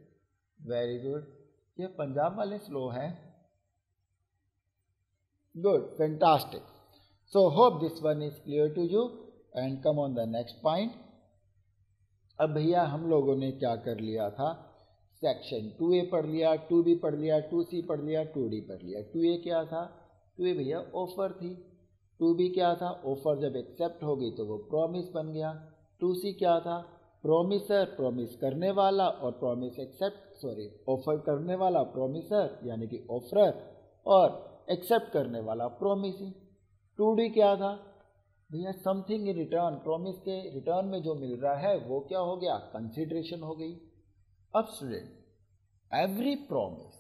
Very good. ये पंजाब वाले स्लो हैं। Good, fantastic. So hope this one is clear to you and come on the next point. अब भैया हम लोगों ने क्या कर लिया था? सेक्शन 2A पढ़ लिया, 2B पढ़ लिया, 2C पढ़ लिया, 2D पढ़ लिया। 2A क्या था? 2A भैया ऑफर थी। 2B क्या था? ऑफर जब एक्सेप्ट हो गई तो वो प्रॉमिस बन गया। 2C क्या था? प्रोमिसर, प्रॉमिस करने वाला, और प्रॉमिस एक्सेप्ट, सॉरी, ऑफर करने वाला प्रोमिसर यानी कि ऑफरर, और एक्सेप्ट करने वाला प्रोमिसी। 2D क्या था? भैया समथिंग इन रिटर्न, प्रॉमिस के रिटर्न में जो मिल रहा है वो क्या हो गया? कंसिडरेशन हो गई। अब स्टूडेंट, एवरी प्रॉमिस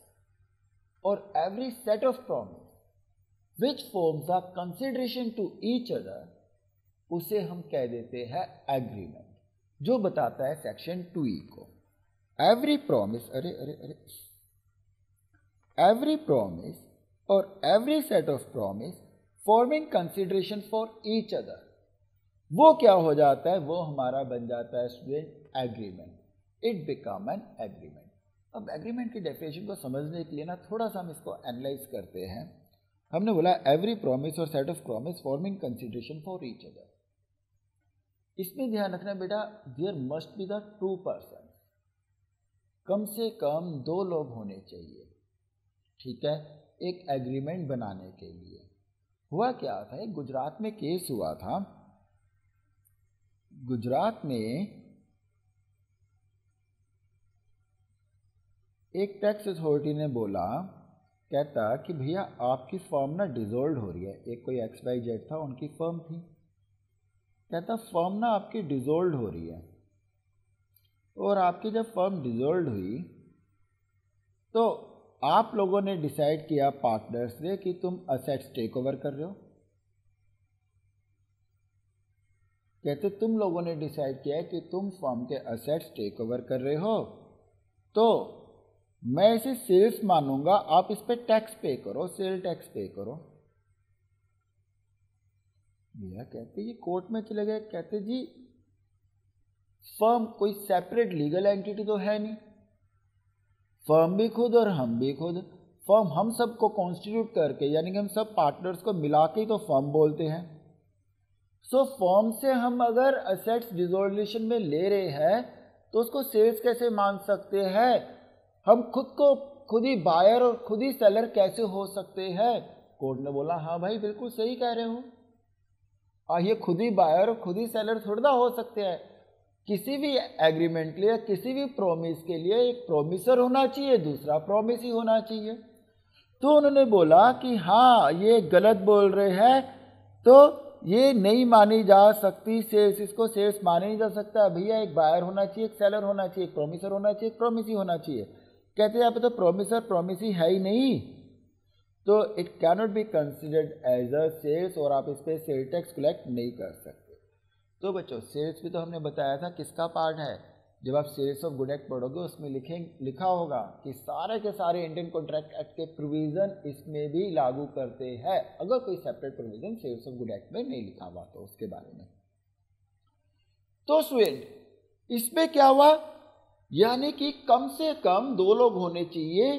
और every set of promise which forms a consideration to each other, उसे हम कह देते हैं एग्रीमेंट, जो बताता है सेक्शन 2E को। एवरी प्रॉमिस, अरे अरे अरे, एवरी प्रॉमिस और every set of promise forming consideration for each other, वो क्या हो जाता है? वो हमारा बन जाता है student agreement. It become an agreement. अब एग्रीमेंट की डेफिनेशन को समझने के लिए ना थोड़ा सा हम इसको एनालाइज करते हैं। हमने बोला every promise or set of promise forming consideration for each other. इसमें ध्यान रखना बेटा, there must be the 2 person, कम से कम 2 लोग होने चाहिए। ठीक है, एक एग्रीमेंट बनाने के लिए। हुआ क्या था? एक गुजरात में केस हुआ था। गुजरात में एक टैक्स अथॉरिटी ने बोला, कहता कि भैया आपकी फर्म ना डिसॉल्व हो रही है। एक कोई XYZ था, उनकी फर्म थी। कहता फर्म ना आपकी डिसॉल्व हो रही है, और आपकी जब फर्म डिसॉल्व हुई तो आप लोगों ने डिसाइड किया पार्टनर्स ने कि तुम असेट्स टेक ओवर कर रहे हो। कहते तुम लोगों ने डिसाइड किया है कि तुम फर्म के असेट्स टेक ओवर कर रहे हो, तो मैं इसे सेल्स मानूंगा, आप इस पे टैक्स पे करो, सेल टैक्स पे करो। भैया कहते ये कोर्ट में चले गए, कहते जी फर्म कोई सेपरेट लीगल एंटिटी तो है नहीं, फर्म भी खुद और हम भी खुद। फर्म हम सबको कॉन्स्टिट्यूट करके, यानी कि हम सब पार्टनर्स को मिला के ही तो फर्म बोलते हैं। सो फर्म से हम अगर असेट्स डिसोल्यूशन में ले रहे हैं तो उसको सेल्स कैसे मान सकते हैं? हम खुद को खुद ही बायर और खुद ही सेलर कैसे हो सकते हैं? कोर्ट ने बोला हाँ भाई बिल्कुल सही कह रहे हो, ये खुद ही बायर और खुद ही सेलर थोड़ा हो सकते हैं। किसी भी एग्रीमेंट के लिए, किसी भी प्रॉमिस के लिए एक प्रॉमिसर होना चाहिए, दूसरा प्रॉमिस ही होना चाहिए। तो उन्होंने बोला कि हाँ ये गलत बोल रहे हैं, तो ये नहीं मानी जा सकती सेल्स, इसको सेल्स माने नहीं जा सकता। भैया एक बायर होना चाहिए, एक सेलर होना चाहिए, एक प्रॉमिसर होना चाहिए, एक प्रॉमिसी होना चाहिए। कहते हैं यहाँ पे तो प्रॉमिसर प्रॉमिसी है ही नहीं, तो it cannot be considered as a sales और आप इस पर सेल टैक्स कलेक्ट नहीं कर सकते। तो बच्चों सेल्स भी तो हमने बताया था किसका पार्ट है। जब आप सेल्स ऑफ गुड एक्ट पढ़ोगे उसमें लिखा होगा कि सारे के सारे इंडियन कॉन्ट्रैक्ट एक्ट के प्रोविज़न इसमें भी लागू करते हैं, अगर कोई separate provision sales of good act में नहीं लिखा हुआ तो उसके बारे में। तो स्टूडेंट इसमें क्या हुआ, यानी कि कम से कम दो लोग होने चाहिए,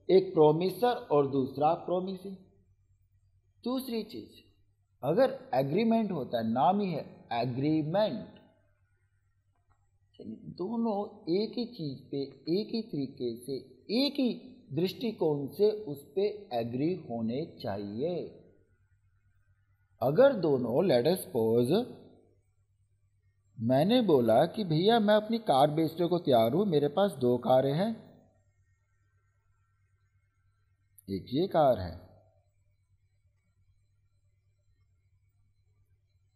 एक प्रोमिसर और दूसरा प्रोमिसी। दूसरी चीज, अगर एग्रीमेंट होता है, नाम ही है एग्रीमेंट, दोनों एक ही चीज पे एक ही तरीके से एक ही दृष्टिकोण से उस पे एग्री होने चाहिए। अगर दोनों, लेट अस सपोज मैंने बोला कि भैया मैं अपनी कार बेचने को तैयार हूं, मेरे पास दो कारें हैं, एक ये कार है,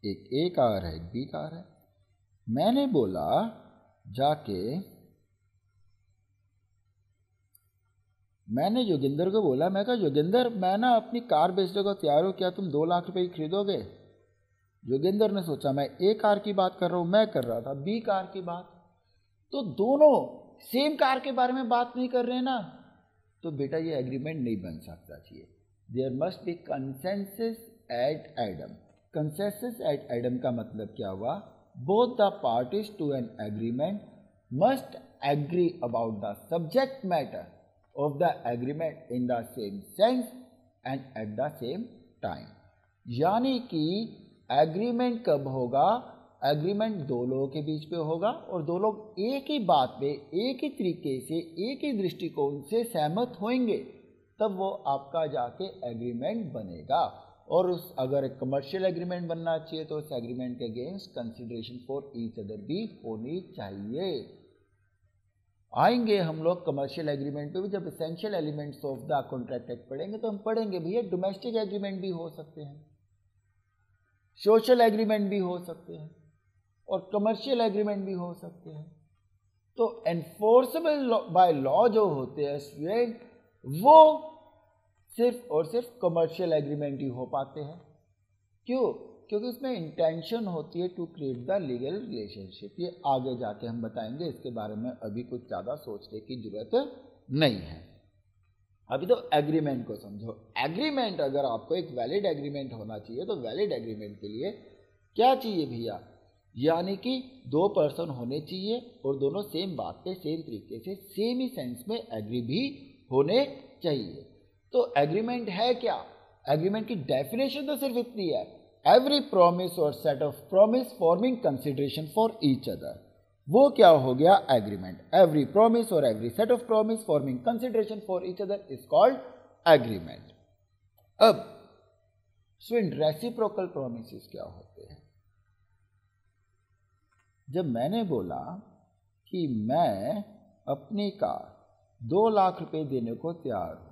एक ए कार है, एक बी कार है। मैंने बोला जाके, मैंने योगिंदर को बोला, मैं कहा योगिंदर मैं ना अपनी कार बेचने को तैयार हूं, क्या तुम 2 लाख रुपए की खरीदोगे? योगिंदर ने सोचा मैं ए कार की बात कर रहा हूं, मैं कर रहा था बी कार की बात, तो दोनों सेम कार के बारे में बात नहीं कर रहे ना, तो बेटा ये एग्रीमेंट नहीं बन सकता चाहिए। There must be consensus ad idem. Consensus ad idem का मतलब क्या हुआ, both the parties to an agreement must agree about the subject matter of the agreement in the same sense and at the same time. यानी कि agreement कब होगा, agreement दो लोगों के बीच पे होगा और दो लोग एक ही बात पे एक ही तरीके से एक ही दृष्टिकोण से सहमत होंगे, तब वो आपका जाके एग्रीमेंट बनेगा। और उस अगर एक कमर्शियल एग्रीमेंट बनना चाहिए तो उस एग्रीमेंट के against consideration for each other भी होनी चाहिए। आएंगे हम लोग कमर्शियल एग्रीमेंट पे भी, जब essential elements of the contract act पढ़ेंगे तो हम पढ़ेंगे भैया डोमेस्टिक एग्रीमेंट भी हो सकते हैं, सोशल एग्रीमेंट भी हो सकते हैं और कमर्शियल एग्रीमेंट भी हो सकते हैं। तो एनफोर्सेबल बाय लॉ जो होते हैं स्टूडेंट, वो सिर्फ और सिर्फ कमर्शियल एग्रीमेंट ही हो पाते हैं। क्यों? क्योंकि उसमें इंटेंशन होती है to create the legal relationship. ये आगे जाके हम बताएंगे, इसके बारे में अभी कुछ ज़्यादा सोचने की जरूरत नहीं है, अभी तो एग्रीमेंट को समझो। एग्रीमेंट अगर आपको एक वैलिड एग्रीमेंट होना चाहिए तो वैलिड एग्रीमेंट के लिए क्या चाहिए भैया, यानी कि 2 पर्सन होने चाहिए और दोनों सेम बात पे सेम तरीके से सेम ही सेंस में एग्री भी होने चाहिए। तो एग्रीमेंट है क्या, एग्रीमेंट की डेफिनेशन तो सिर्फ इतनी है, every promise or set of promise forming consideration for each other. वो क्या हो गया एग्रीमेंट, एवरी प्रॉमिस और every set of promise forming consideration for each other is called agreement. अब स्टूडेंट रेसिप्रोकल प्रॉमिसेस क्या होते हैं? जब मैंने बोला कि मैं अपनी कार 2 लाख रुपए देने को तैयार हूं,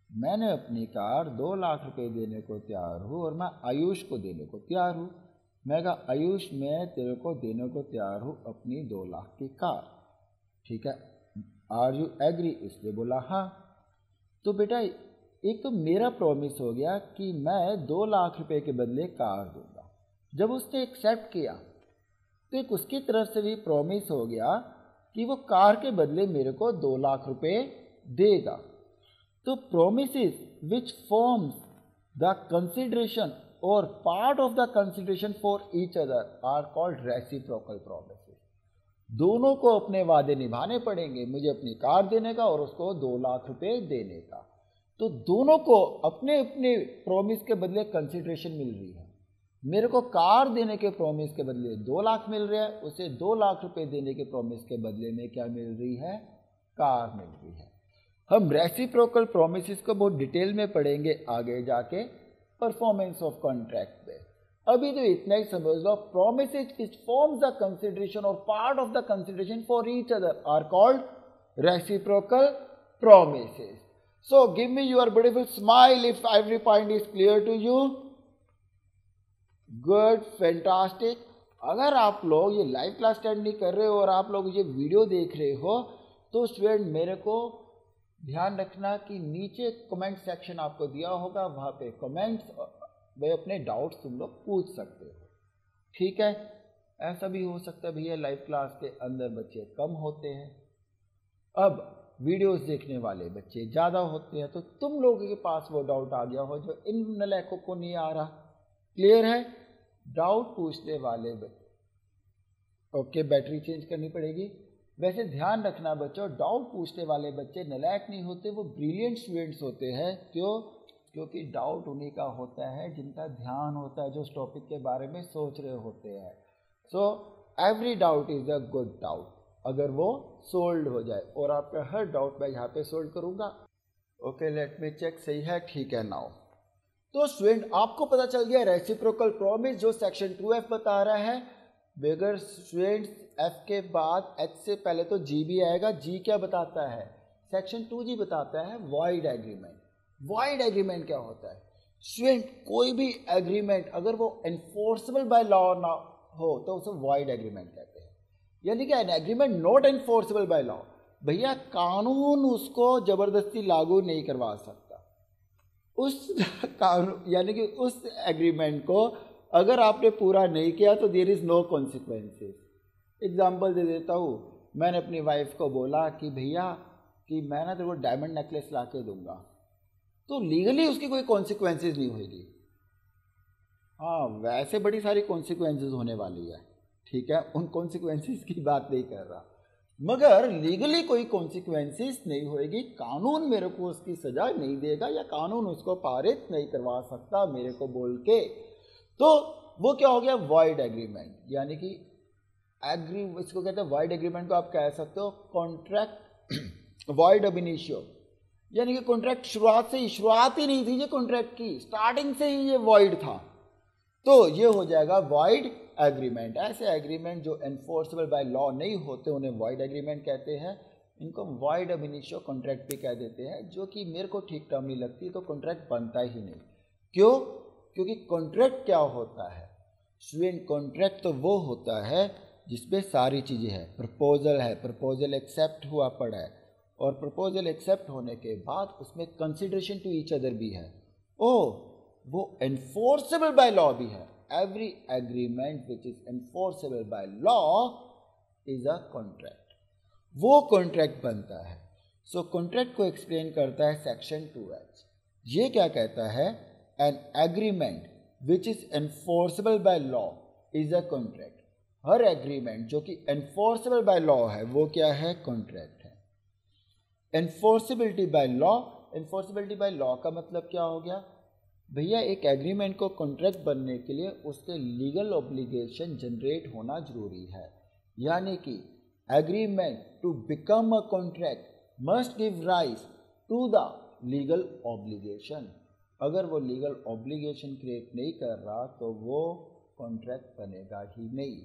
मैंने अपनी कार 2 लाख रुपए देने को तैयार हूं और मैं आयुष को देने को तैयार हूं, मैं कहा आयुष मैं तेरे को देने को तैयार हूँ अपनी 2 लाख की कार, ठीक है, आर यू एग्री? इसलिए बोला हाँ। तो बेटा एक तो मेरा प्रॉमिस हो गया कि मैं 2 लाख रुपए के बदले कार दूंगा। जब उसने एक्सेप्ट किया तो एक उसकी तरफ से भी प्रॉमिस हो गया कि वो कार के बदले मेरे को 2 लाख रुपए देगा। तो promises which forms the consideration or part of the consideration for each other are called reciprocal promises. दोनों को अपने वादे निभाने पड़ेंगे, मुझे अपनी कार देने का और उसको 2 लाख रुपए देने का। तो दोनों को अपने अपने प्रॉमिस के बदले कंसिडरेशन मिल रही है। मेरे को कार देने के प्रॉमिस के बदले 2 लाख मिल रहा है, उसे 2 लाख रुपए देने के प्रॉमिस के बदले में क्या मिल रही है? कार मिल रही है। हम रेसिप्रोकल प्रोमिसेस को बहुत डिटेल में पढ़ेंगे आगे जाके परफॉर्मेंस ऑफ कॉन्ट्रैक्ट पे। अभी तो इतना ही समझ लो, promises which forms the consideration or part of the consideration for each other are called reciprocal promises. So give me your beautiful smile if every point is clear to you. Good, fantastic. अगर आप लोग ये live class attend नहीं कर रहे हो और आप लोग ये वीडियो देख रहे हो तो स्टूडेंट मेरे को ध्यान रखना कि नीचे कमेंट सेक्शन आपको दिया होगा, वहाँ पे कमेंट्स में अपने डाउट्स तुम लोग पूछ सकते हो। ठीक है, ऐसा भी हो सकता है भैया लाइव क्लास के अंदर बच्चे कम होते हैं, अब वीडियोस देखने वाले बच्चे ज़्यादा होते हैं, तो तुम लोगों के पास वो डाउट आ गया हो जो इन नलायकों को नहीं आ रहा। क्लियर है? डाउट पूछने वाले बच्चे ओके, बैटरी चेंज करनी पड़ेगी। वैसे ध्यान रखना बच्चों, डाउट पूछने वाले बच्चे नालायक नहीं होते, वो ब्रिलियंट स्टूडेंट्स होते हैं। क्यों? क्योंकि डाउट उन्हीं का होता है जिनका ध्यान होता है, जो उस टॉपिक के बारे में सोच रहे होते हैं। So every doubt is a good doubt अगर वो सोल्व हो जाए, और आपका हर डाउट मैं यहाँ पे सोल्व करूँगा। ओके, लेट मी चेक, सही है, ठीक है। नाउ तो स्टूडेंट आपको पता चल गया रेसिप्रोकल प्रॉमिस जो सेक्शन 2F बता रहा है। बगैर स्टूडेंट्स F के बाद H से पहले तो G भी आएगा। G क्या बताता है? सेक्शन 2G बताता है वॉइड एग्रीमेंट। वॉइड एग्रीमेंट क्या होता है स्टूडेंट? कोई भी एग्रीमेंट अगर वो एनफोर्सेबल बाय लॉ ना हो तो उसे वॉइड एग्रीमेंट कहते हैं। यानी कि an agreement not enforceable by law, भैया कानून उसको जबरदस्ती लागू नहीं करवा सकता। उस कानून यानी कि उस एग्रीमेंट को अगर आपने पूरा नहीं किया तो there is no consequences. Example दे देता हूँ, मैंने अपनी वाइफ को बोला कि भैया कि मैं ना तेरे को डायमंड नेकलेस ला के दूंगा, तो लीगली उसकी कोई कॉन्सिक्वेंसेस नहीं होगी। हाँ, वैसे बड़ी सारी कॉन्सिक्वेंसेस होने वाली है, ठीक है, उन कॉन्सिक्वेंसेस की बात नहीं कर रहा, मगर लीगली कोई कॉन्सिक्वेंसेस नहीं होएगी। कानून मेरे को उसकी सजा नहीं देगा या कानून उसको पारित नहीं करवा सकता मेरे को बोल के। तो वो क्या हो गया? Void agreement. यानी कि इसको कहते हैं वॉइड एग्रीमेंट को आप कह सकते हो कॉन्ट्रैक्ट वॉइड अब इनिशियो, यानी कि कॉन्ट्रैक्ट शुरुआत ही नहीं थी ये कॉन्ट्रैक्ट की, स्टार्टिंग से ही ये वॉइड था, तो ये हो जाएगा वॉइड एग्रीमेंट। ऐसे एग्रीमेंट जो एनफोर्सेबल बाय लॉ नहीं होते उन्हें वॉइड एग्रीमेंट कहते हैं। इनको वॉइड अब इनिशियो कॉन्ट्रैक्ट भी कह देते हैं, जो कि मेरे को ठीक टर्म नहीं लगती, तो कॉन्ट्रैक्ट बनता ही नहीं। क्यों? क्योंकि कॉन्ट्रैक्ट क्या होता है स्टूडेंट? कॉन्ट्रैक्ट तो वो होता है जिसमें सारी चीज़ें हैं। प्रपोजल है, प्रपोजल एक्सेप्ट हुआ पड़ा है, और प्रपोजल एक्सेप्ट होने के बाद उसमें कंसिडरेशन टू ईच अदर भी है, वो एनफोर्सेबल बाय लॉ भी है। Every agreement which is enforceable by law is a contract, वो कॉन्ट्रैक्ट बनता है। सो कॉन्ट्रैक्ट को एक्सप्लेन करता है सेक्शन 2H। ये क्या कहता है? An agreement which is enforceable by law is a contract. Her agreement जो कि एनफोर्सेबल बाय लॉ है वो क्या है? कॉन्ट्रैक्ट है। Enforceability by law, enforceability by law का मतलब क्या हो गया भैया? एक एग्रीमेंट को कॉन्ट्रैक्ट बनने के लिए उसके लीगल ऑब्लिगेशन जनरेट होना जरूरी है। यानी कि agreement to become a contract must give rise to the legal obligation. अगर वो लीगल ऑब्लिगेशन क्रिएट नहीं कर रहा तो वो कॉन्ट्रैक्ट बनेगा ही नहीं।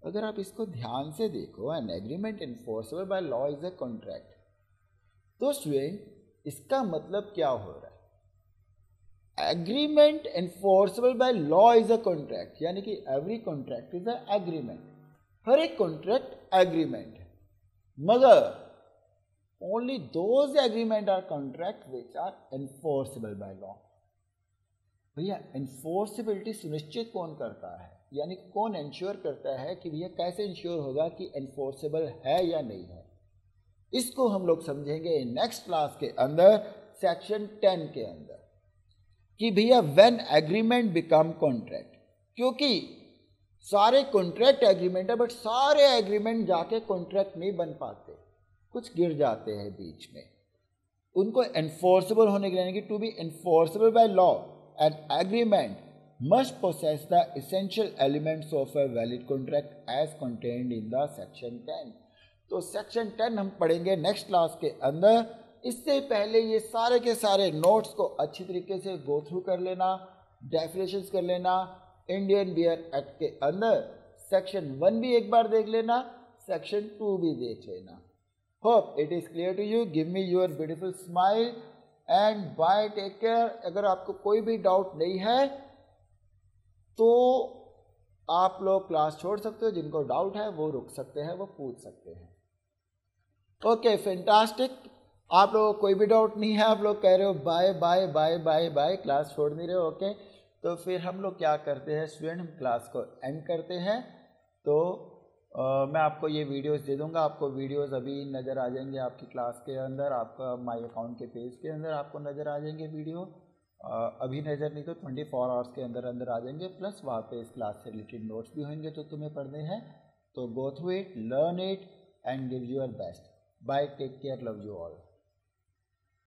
अगर आप इसको ध्यान से देखो, an agreement enforceable by law is a contract, तो स्टूडेंट इसका मतलब क्या हो रहा है? Agreement enforceable by law is a contract, यानी कि every contract is a agreement. हर एक कॉन्ट्रैक्ट एग्रीमेंट है, मगर only those agreement are contract which are enforceable by law. भैया एनफोर्सेबिलिटी सुनिश्चित कौन करता है? यानी कौन इंश्योर करता है कि भैया कैसे इंश्योर होगा कि एनफोर्सेबल है या नहीं है, इसको हम लोग समझेंगे नेक्स्ट क्लास के अंदर सेक्शन 10 के अंदर कि भैया व्हेन एग्रीमेंट बिकम कॉन्ट्रैक्ट, क्योंकि सारे कॉन्ट्रैक्ट एग्रीमेंट है बट सारे एग्रीमेंट जाके कॉन्ट्रैक्ट नहीं बन पाते, कुछ गिर जाते हैं बीच में। उनको एनफोर्सेबल होने के लिए, यानी कि to be enforceable by law an agreement must possess the essential elements of a valid contract as contained in the section 10। तो सेक्शन 10 हम पढ़ेंगे नेक्स्ट क्लास के अंदर। इससे पहले ये सारे के सारे नोट्स को अच्छी तरीके से गो थ्रू कर लेना, डेफिनेशंस कर लेना। इंडियन बियर एक्ट के अंदर सेक्शन 1 भी एक बार देख लेना, सेक्शन 2 भी देख लेना। Hope it is clear to you. Give me your beautiful smile and bye, take care. अगर आपको कोई भी डाउट नहीं है तो आप लोग क्लास छोड़ सकते हो, जिनको डाउट है वो रुक सकते हैं, वो पूछ सकते हैं। Okay fantastic. आप लोगों को कोई भी डाउट नहीं है, आप लोग कह रहे हो bye bye bye bye bye, class छोड़ नहीं रहे हो। ओके तो फिर हम लोग क्या करते हैं स्टूडेंट, हम क्लास को एंड करते हैं। तो मैं आपको ये वीडियोस दे दूंगा, आपको वीडियोस अभी नज़र आ जाएंगे आपकी क्लास के अंदर, आपका माई अकाउंट के पेज के अंदर आपको नज़र आ जाएंगे वीडियो। अभी नज़र नहीं तो 24 आवर्स के अंदर अंदर आ जाएंगे। प्लस वहाँ पे इस क्लास से रिलेटेड नोट्स भी होंगे जो तुम्हें पढ़ने हैं। तो go through it, learn it and give your best. Bye, take care, love you all.